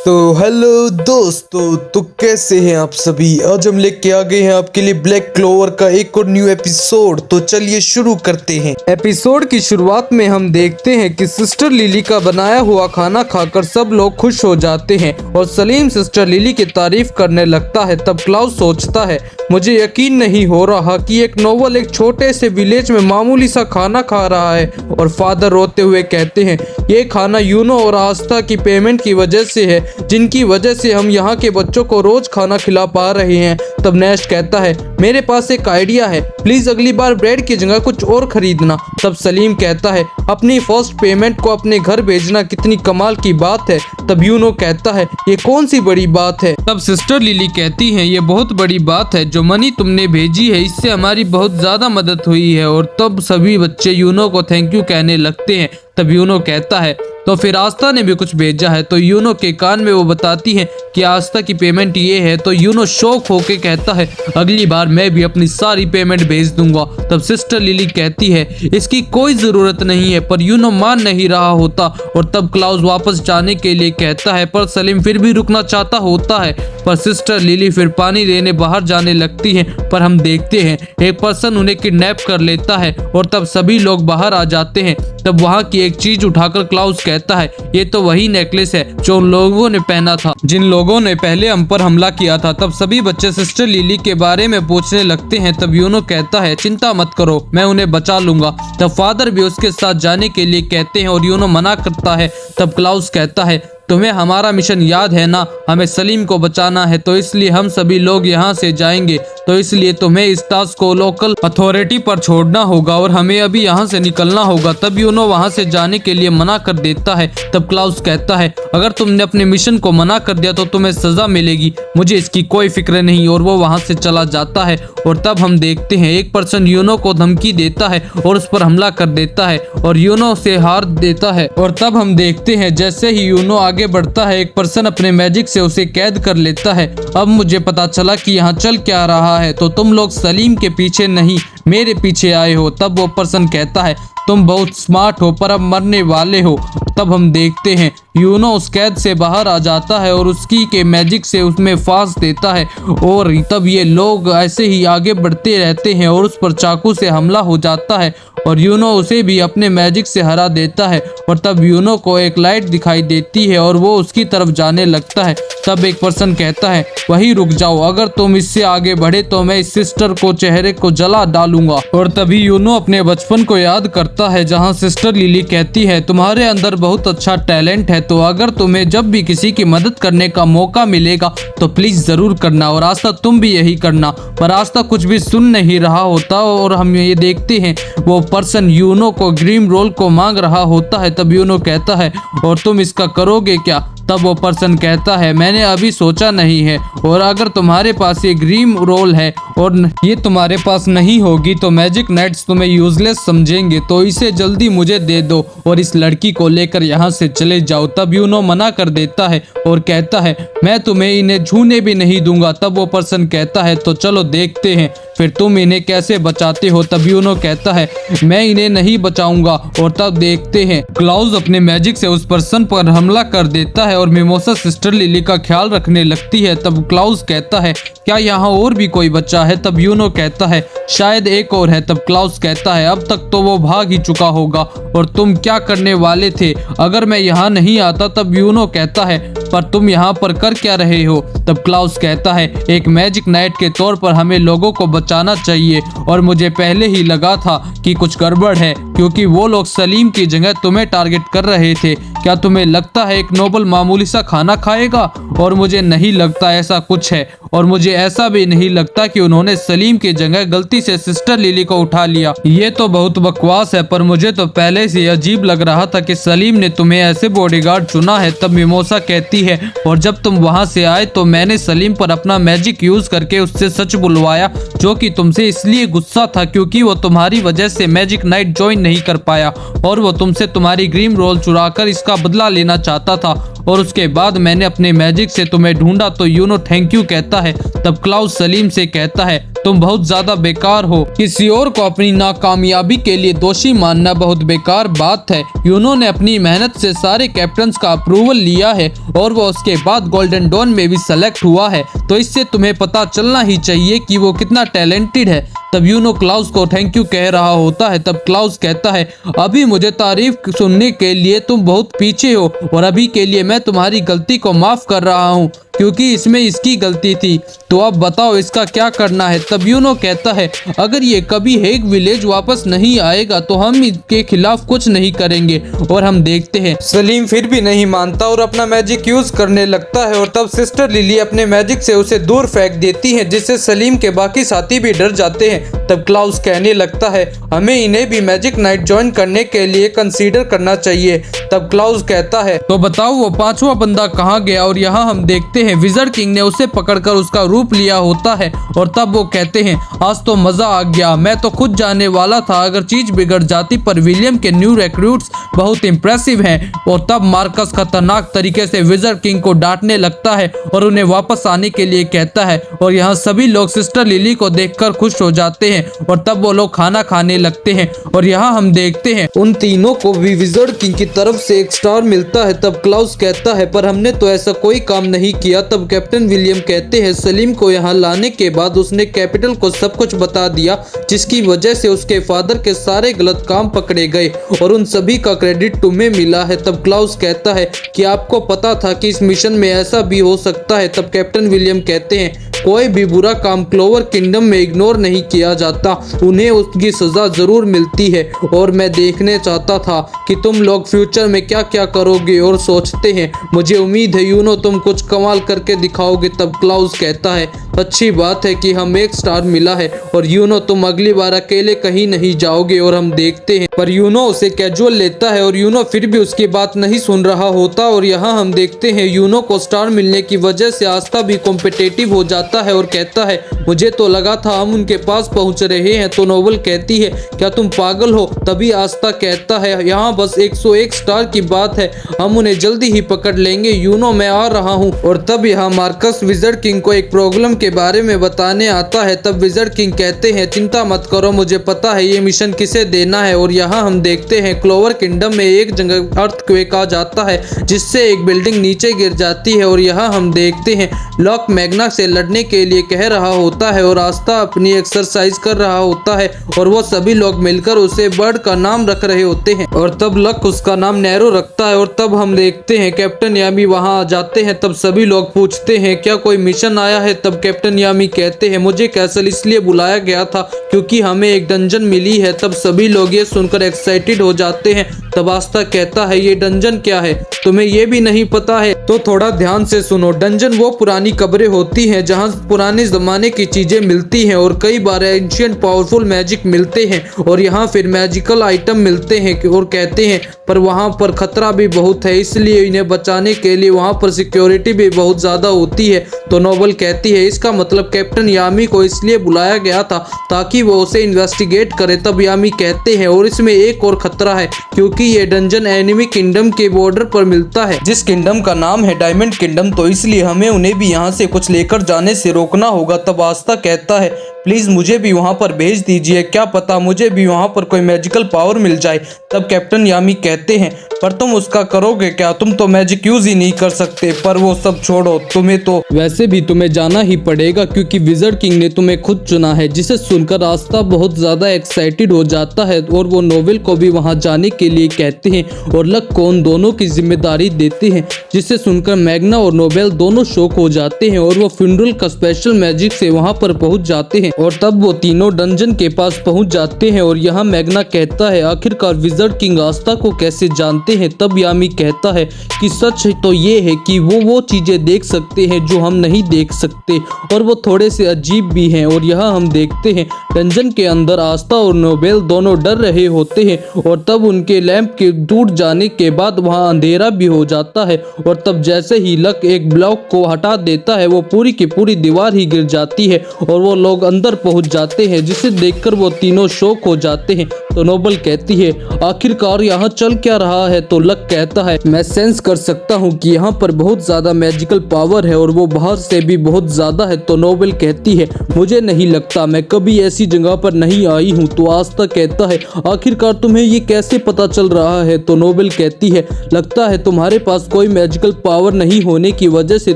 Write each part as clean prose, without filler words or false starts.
तो हेलो दोस्तों, तो कैसे हैं आप सभी। आज हम लेके आ गए हैं आपके लिए ब्लैक क्लोवर का एक और न्यू एपिसोड। तो चलिए शुरू करते हैं। एपिसोड की शुरुआत में हम देखते हैं कि सिस्टर लिली का बनाया हुआ खाना खाकर सब लोग खुश हो जाते हैं और सलीम सिस्टर लिली की तारीफ करने लगता है। तब क्लाउस सोचता है, मुझे यकीन नहीं हो रहा कि एक नोवेल एक छोटे से विलेज में मामूली सा खाना खा रहा है। और फादर रोते हुए कहते हैं, ये खाना यूनो और आस्था की पेमेंट की वजह से है, जिनकी वजह से हम यहाँ के बच्चों को रोज खाना खिला पा रहे हैं। तब नैश कहता है, मेरे पास एक आइडिया है, प्लीज अगली बार ब्रेड की जगह कुछ और खरीदना। तब सलीम कहता है, अपनी फर्स्ट पेमेंट को अपने घर भेजना कितनी कमाल की बात है। तब यूनो कहता है, ये कौन सी बड़ी बात है। तब सिस्टर लिली कहती है, ये बहुत बड़ी बात है, जो मनी तुमने भेजी है इससे हमारी बहुत ज्यादा मदद हुई है। और तब सभी बच्चे यूनो को थैंक यू कहने लगते हैं। तब यूनो कहता है, तो फिर आस्था ने भी कुछ भेजा है। तो यूनो के कान में वो बताती है कि आस्था की पेमेंट ये है। तो यूनो शौक होके कहता है, अगली बार मैं भी अपनी सारी पेमेंट भेज दूंगा। तब सिस्टर लिली कहती है, इसकी कोई जरूरत नहीं है, पर यूनो मान नहीं रहा होता। और तब क्लाउस वापस जाने के लिए कहता है, पर सलीम फिर भी रुकना चाहता होता है। पर सिस्टर लिली फिर पानी लेने बाहर जाने लगती है। पर हम देखते हैं एक पर्सन उन्हें किडनैप कर लेता है और तब सभी लोग बाहर आ जाते हैं। तब वहाँ की एक चीज उठाकर क्लाउस कहता है, ये तो वही नेकलेस है जो उन लोगों ने पहना था जिन लोगों ने पहले हम पर हमला किया था। तब सभी बच्चे सिस्टर लिली के बारे में पूछने लगते हैं। तब यूनो कहता है, चिंता मत करो, मैं उन्हें बचा लूंगा। तब फादर भी उसके साथ जाने के लिए कहते हैं और यूनो मना करता है। तब क्लाउस कहता है, तुम्हें हमारा मिशन याद है ना, हमें सलीम को बचाना है, तो इसलिए हम सभी लोग यहाँ से जाएंगे। तो इसलिए तुम्हें इस टास्क को लोकल अथॉरिटी पर छोड़ना होगा और हमें अभी यहाँ से निकलना होगा। तब यूनो वहाँ से जाने के लिए मना कर देता है। तब क्लाउस कहता है, अगर तुमने अपने मिशन को मना कर दिया तो तुम्हें सजा मिलेगी, मुझे इसकी कोई फिक्र नहीं। और वो वहाँ से चला जाता है। और तब हम देखते हैं एक पर्सन यूनो को धमकी देता है और उस पर हमला कर देता है और यूनो से हार देता है। और तब हम देखते हैं जैसे ही यूनो आगे बढ़ता है, एक पर्सन अपने मैजिक से उसे कैद कर लेता है। अब मुझे पता चला कि यहाँ चल क्या रहा है, तो तुम लोग सलीम के पीछे नहीं मेरे पीछे आए हो। तब वो पर्सन कहता है, तुम बहुत स्मार्ट हो पर अब मरने वाले हो। तब हम देखते हैं यूनो उस कैद से बाहर आ जाता है और उसकी के मैजिक से उसमें फांस देता है। और तब ये लोग ऐसे ही आगे बढ़ते रहते हैं और उस पर चाकू से हमला हो जाता है और यूनो उसे भी अपने मैजिक से हरा देता है। और तब यूनो को एक लाइट दिखाई देती है और वो उसकी तरफ जाने लगता है। तब एक पर्सन कहता है, वहीं रुक जाओ, अगर तुम इससे आगे बढ़े तो मैं इस सिस्टर को चेहरे को जला डालूंगा। और तभी यूनो अपने बचपन को याद करता है जहाँ सिस्टर लिली कहती है, तुम्हारे अंदर बहुत अच्छा टैलेंट है, तो अगर तुम्हें जब भी किसी की मदद करने का मौका मिलेगा तो प्लीज जरूर करना। और आज तक तुम भी यही करना। पर आज तक कुछ भी सुन नहीं रहा होता और हम ये देखते हैं वो पर्सन यूनो को ग्रीम रोल को मांग रहा होता है। तब यूनो कहता है, और तुम इसका करोगे क्या। तब वो पर्सन कहता है, मैंने अभी सोचा नहीं है, और अगर तुम्हारे पास ये ग्रीम रोल है और ये तुम्हारे पास नहीं होगी तो मैजिक नाइट्स तुम्हें यूजलेस समझेंगे, तो इसे जल्दी मुझे दे दो और इस लड़की को लेकर यहाँ से चले जाओ। तब यूनो मना कर देता है और कहता है, मैं तुम्हें इन्हें छूने भी नहीं दूंगा। तब वो पर्सन कहता है, तो चलो देखते हैं फिर तुम इन्हें कैसे बचाते हो। तब यूनो कहता है, मैं इन्हें नहीं बचाऊंगा। और तब देखते हैं क्लाउस अपने मैजिक से उस पर्सन पर हमला कर देता है और मिमोसा सिस्टर लिली का ख्याल रखने लगती है। तब क्लाउस कहता है, क्या यहाँ और भी कोई बच्चा है। तब यूनो कहता है, शायद एक और है। तब क्लाउस कहता है, अब तक तो वो भाग ही चुका होगा, और तुम क्या करने वाले थे अगर मैं यहाँ नहीं आता। तब यूनो कहता है, पर तुम यहाँ पर कर क्या रहे हो। तब क्लाउस कहता है, एक मैजिक नाइट के तौर पर हमें लोगों को बचाना चाहिए, और मुझे पहले ही लगा था कि कुछ गड़बड़ है, क्योंकि वो लोग सलीम की जगह तुम्हें टारगेट कर रहे थे। क्या तुम्हें लगता है एक नोबल मामूली सा खाना खाएगा। और मुझे नहीं लगता ऐसा कुछ है, और मुझे ऐसा भी नहीं लगता कि उन्होंने सलीम की जगह गलती से सिस्टर लिली को उठा लिया। ये तो बहुत बकवास है, पर मुझे तो पहले से अजीब लग रहा था कि सलीम ने तुम्हें ऐसे बॉडीगार्ड चुना है। तब मिमोसा कहती है, और जब तुम वहां से आए तो मैंने सलीम पर अपना मैजिक यूज करके उससे सच बुलवाया, जो कि तुमसे इसलिए गुस्सा था क्योंकि वो तुम्हारी वजह से मैजिक नाइट ज्वाइन नहीं कर पाया, और वो तुमसे तुम्हारी ग्रीम रोल चुराकर इसका बदला लेना चाहता था। और उसके बाद मैंने अपने मैजिक से तुम्हें ढूंढा। तो यूनो थैंक यू कहता है। तब क्लाउस सलीम से कहता है, तुम बहुत ज्यादा बेकार हो। किसी और को अपनी नाकामयाबी के लिए दोषी मानना बहुत बेकार बात है। यूनो ने अपनी मेहनत से सारे कैप्टन्स का अप्रूवल लिया है और वो उसके बाद गोल्डन डॉन में भी सेलेक्ट हुआ है, तो इससे तुम्हें पता चलना ही चाहिए कि वो कितना टैलेंटेड है। तब यूनो क्लाउस को थैंक यू कह रहा होता है। तब क्लाउस कहता है, अभी मुझे तारीफ सुनने के लिए तुम बहुत पीछे हो और अभी के लिए मैं तुम्हारी गलती को माफ कर रहा हूँ क्योंकि इसमें इसकी गलती थी। तो अब बताओ इसका क्या करना है। तब यूनो कहता है, अगर ये कभी हेग विलेज वापस नहीं आएगा तो हम इसके खिलाफ कुछ नहीं करेंगे। और हम देखते हैं सलीम फिर भी नहीं मानता और अपना मैजिक यूज करने लगता है और तब सिस्टर लिली अपने मैजिक से उसे दूर फेंक देती है, जिससे सलीम के बाकी साथी भी डर जाते हैं। तब क्लाउस कहने लगता है, हमें इन्हें भी मैजिक नाइट ज्वाइन करने के लिए कंसीडर करना चाहिए। तब क्लाउस कहता है, तो बताओ वो पांचवा बंदा कहाँ गया। और यहाँ हम देखते हैं विज़र्ड किंग ने उसे पकड़कर उसका रूप लिया होता है और तब वो कहते हैं, आज तो मजा आ गया, मैं तो खुद जाने वाला था अगर चीज बिगड़ जाती, पर विलियम के न्यू रिक्रूट्स बहुत इंप्रेसिव हैं। और तब मार्कस खतरनाक तरीके से विज़र्ड किंग को डांटने लगता है और उन्हें वापस आने के लिए कहता है। और यहाँ सभी लोग सिस्टर लिली को देखकर खुश हो जाते हैं और तब वो लोग खाना खाने लगते हैं। और यहाँ हम देखते हैं उन तीनों को भी विज़र्ड किंग की तरफ से एक स्टार मिलता है। तब क्लाउस कहता है, पर हमने तो ऐसा कोई काम नहीं किया। तब कैप्टन विलियम कहते हैं, सलीम को यहाँ लाने के बाद उसने कैपिटल को सब कुछ बता दिया, जिसकी वजह से उसके फादर के सारे गलत काम पकड़े गए और उन सभी का क्रेडिट तुम्हें मिला है। तब क्लाउस कहता है कि आपको पता था कि इस मिशन में ऐसा भी हो सकता है। तब कैप्टन विलियम कहते हैं, कोई भी बुरा काम क्लोवर किंगडम में इग्नोर नहीं किया जाता, उन्हें उसकी सजा जरूर मिलती है। और मैं देखने चाहता था कि तुम लोग फ्यूचर में क्या क्या करोगे और सोचते हैं। मुझे उम्मीद है यूनो तुम कुछ कमाल करके दिखाओगे। तब क्लाउस कहता है, अच्छी बात है कि हम एक स्टार मिला है और यूनो तुम अगली बार अकेले कहीं नहीं जाओगे। और हम देखते हैं पर यूनो उसे कैजुअल लेता है और यूनो फिर भी उसकी बात नहीं सुन रहा होता। और यहाँ हम देखते हैं यूनो को स्टार मिलने की वजह से आस्था भी कॉम्पिटिटिव हो जाता है और कहता है, मुझे तो लगा था हम उनके पास पहुंच रहे हैं। तो नोबल कहती है, क्या तुम पागल हो। तभी आस्था कहता है, यहाँ बस 101 स्टार की बात है, हम उन्हें जल्दी ही पकड़ लेंगे, यूनो मैं आ रहा हूँ। और तब यहाँ मार्कस विज़र्ड किंग को एक प्रॉब्लम के बारे में बताने आता है। तब विज़र्ड किंग कहते हैं, चिंता मत करो, मुझे पता है ये मिशन किसे देना है। और यहाँ हम देखते हैं क्लोवर किंगडम में एक जगह अर्थक्वेक आ जाता है, जिससे एक बिल्डिंग नीचे गिर जाती है। और यहाँ हम देखते हैं लॉक मैग्ना से लड़ने के लिए कह रहा होता है और आस्था अपनी एक्सरसाइज कर रहा होता है और वो सभी लोग मिलकर उसे बर्ड का नाम रख रहे होते हैं। और तब लक उसका नाम नैरो रखता है। और तब हम देखते हैं कैप्टन यामी वहां आ जाते हैं। तब सभी लोग पूछते हैं, क्या कोई मिशन आया है। तब कैप्टन यामी कहते हैं, मुझे कैसल इसलिए बुलाया गया था क्योंकि हमें एक डंजन मिली है। तब सभी लोग ये सुनकर एक्साइटेड हो जाते हैं। तब आस्था कहता है, ये डंजन क्या है, तुम्हें ये भी नहीं पता है। तो थोड़ा ध्यान से सुनो, डंजन वो पुरानी कब्रें होती हैं जहाँ पुराने जमाने की चीजें मिलती हैं और कई बार एंशिएंट पावरफुल मैजिक मिलते हैं और यहाँ फिर मैजिकल आइटम मिलते हैं। और कहते हैं पर वहाँ पर खतरा भी बहुत है, इसलिए इन्हें बचाने के लिए वहाँ पर सिक्योरिटी भी बहुत ज्यादा होती है। तो नोबल कहती है, इसका मतलब कैप्टन यामी को इसलिए बुलाया गया था ताकि वो उसे इन्वेस्टिगेट करे। तब यामी कहते हैं, और इसमें एक और खतरा है क्योंकि ये डंजन एनिमी किंगडम के बॉर्डर पर मिलता है, जिस किंगडम का नाम है डायमंड किंगडम, तो इसलिए हमें उन्हें भी यहाँ से कुछ लेकर जाने से रोकना होगा। तब आस्था कहता है, प्लीज मुझे भी वहां पर भेज दीजिए, क्या पता मुझे भी वहां पर कोई मैजिकल पावर मिल जाए। तब कैप्टन यामी कहते हैं, पर तुम उसका करोगे क्या, तुम तो मैजिक यूज ही नहीं कर सकते। पर वो सब छोड़ो, तुम्हें तो वैसे भी तुम्हें जाना ही पड़ेगा क्योंकि विज़र्ड किंग ने तुम्हें खुद चुना है। जिसे सुनकर आस्था बहुत ज्यादा एक्साइटेड हो जाता है और वो नोवेल को भी वहां जाने के लिए कहते हैं और लक को उन दोनों की जिम्मेदारी देते हैं। जिसे सुनकर मैग्ना और नोवेल दोनों शॉक हो जाते हैं और वो फ्यूनरल का स्पेशल मैजिक से वहां पर पहुंच जाते हैं। और तब वो तीनों डंजन के पास पहुंच जाते हैं और यहाँ मैग्ना कहता है, आखिरकार विज़र्ड किंग आस्था को कैसे जानते हैं। तब यामी कहता है कि सच तो ये है कि वो चीजें देख सकते हैं जो हम नहीं देख सकते और वो थोड़े से अजीब भी हैं। और यहाँ हम देखते हैं डंजन के अंदर आस्था और नोबेल दोनों डर रहे होते हैं और तब उनके लैंप के टूट जाने के बाद वहाँ अंधेरा भी हो जाता है। और तब जैसे ही लक एक ब्लॉक को हटा देता है वो पूरी की पूरी दीवार ही गिर जाती है और वो लोग अंदर पहुंच जाते हैं, जिसे देखकर वो तीनों शॉक हो जाते हैं। तो नोबल कहती है आखिरकार यहाँ चल क्या रहा है। तो लक कहता है मैं सेंस कर सकता हूँ कि यहाँ पर बहुत ज्यादा मैजिकल पावर है और वो बाहर से भी बहुत ज्यादा है। तो नोबल कहती है मुझे नहीं लगता, मैं कभी ऐसी जगह पर नहीं आई हूँ। तो आस्था कहता है आखिरकार तुम्हें ये कैसे पता चल रहा है। तो नोबल कहती है लगता है तुम्हारे पास कोई मैजिकल पावर नहीं होने की वजह से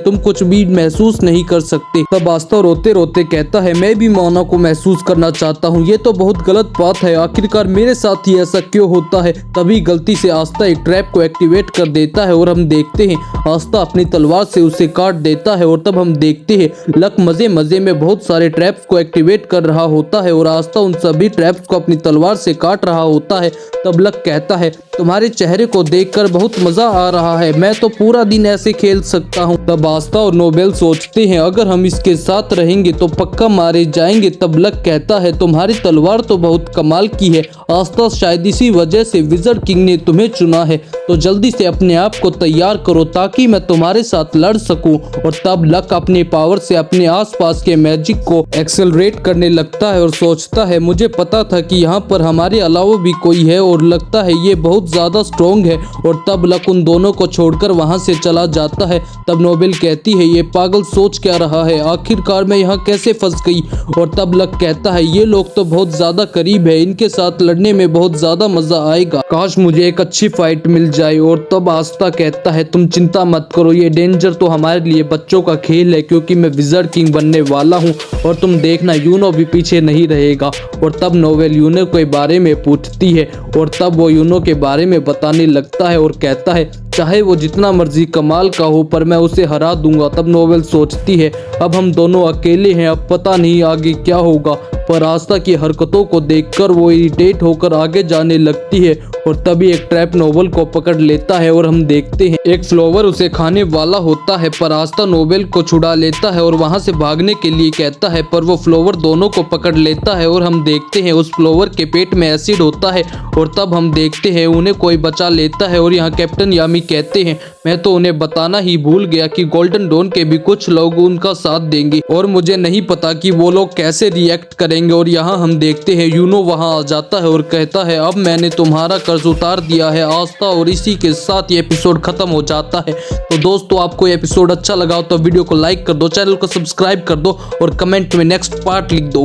तुम कुछ भी महसूस नहीं कर सकते। तब आस्था रोते रोते कहता है मैं भी मोना को महसूस करना चाहता हूँ, ये तो बहुत गलत बात है, आखिरकार मेरे साथ ही ऐसा क्यों होता है। तभी गलती से आस्था एक ट्रैप को एक्टिवेट कर देता है और हम देखते हैं आस्था अपनी तलवार से उसे काट देता है। और तब हम देखते हैं लक मजे मजे में बहुत सारे ट्रैप्स को एक्टिवेट कर रहा होता है और आस्था उन सभी ट्रैप्स को अपनी तलवार से काट रहा होता है। तब लक कहता है तुम्हारे चेहरे को देखकर बहुत मजा आ रहा है, मैं तो पूरा दिन ऐसे खेल सकता हूँ। तब आस्था और नोबेल सोचते हैं अगर हम इसके साथ रहेंगे तो पक्का मारे जाएंगे। तब लक कहता है तुम्हारी तलवार तो बहुत कमाल की है आस्था, शायद इसी वजह से विज़र्ड किंग ने तुम्हें चुना है। तो जल्दी से अपने आप को तैयार करो ताकि मैं तुम्हारे साथ लड़ सकूं। और तब लक अपने पावर से अपने आसपास के मैजिक को एक्सेलरेट करने लगता है और सोचता है मुझे पता था कि यहाँ पर हमारे अलावा भी कोई है और लगता है ये बहुत ज्यादा स्ट्रॉन्ग है। और तब लक उन दोनों को छोड़कर वहां से चला जाता है। तब नोबेल कहती है ये पागल सोच क्या रहा है, आखिरकार मैं यहाँ कैसे फंस गई। और तब लक कहता है ये लोग तो बहुत ज्यादा करीब है, इनके साथ लड़ने में बहुत ज्यादा मजा आएगा, काश मुझे एक अच्छी फाइट मिल जाए। और तब आस्था कहता है तुम चिंता मत करो, ये डेंजर तो हमारे लिए बच्चों का खेल है क्योंकि मैं विज़र्ड किंग बनने वाला हूँ और तुम देखना यूनो भी पीछे नहीं रहेगा। और तब नोवेल यूनो के बारे में पूछती है और तब वो यूनो के बारे में बताने लगता है और कहता है चाहे वो जितना मर्जी कमाल का हो पर मैं उसे हरा दूंगा। तब नोवेल सोचती है अब हम दोनों अकेले हैं, अब पता नहीं आगे क्या होगा। पर आस्था की हरकतों को देखकर वो इरिटेट होकर आगे जाने लगती है और तभी एक ट्रैप नोबेल को पकड़ लेता है और हम देखते हैं एक फ्लावर उसे खाने वाला होता है। पर आस्था नोबेल को छुड़ा लेता है और वहां से भागने के लिए कहता है पर वो फ्लावर दोनों को पकड़ लेता है और हम देखते हैं उस फ्लावर के पेट में एसिड होता है। और तब हम देखते हैं उन्हें कोई बचा लेता है और यहाँ कैप्टन यामी कहते हैं मैं तो उन्हें बताना ही भूल गया कि गोल्डन डॉन के भी कुछ लोग उनका साथ देंगे और मुझे नहीं पता कि वो लोग कैसे रिएक्ट करेंगे। और यहाँ हम देखते हैं यूनो वहां आ जाता है और कहता है अब मैंने तुम्हारा कर्ज उतार दिया है आस्था। और इसी के साथ ये एपिसोड खत्म हो जाता है। तो दोस्तों आपको ये एपिसोड अच्छा लगा हो तो वीडियो को लाइक कर दो, चैनल को सब्सक्राइब कर दो और कमेंट में नेक्स्ट पार्ट लिख दो।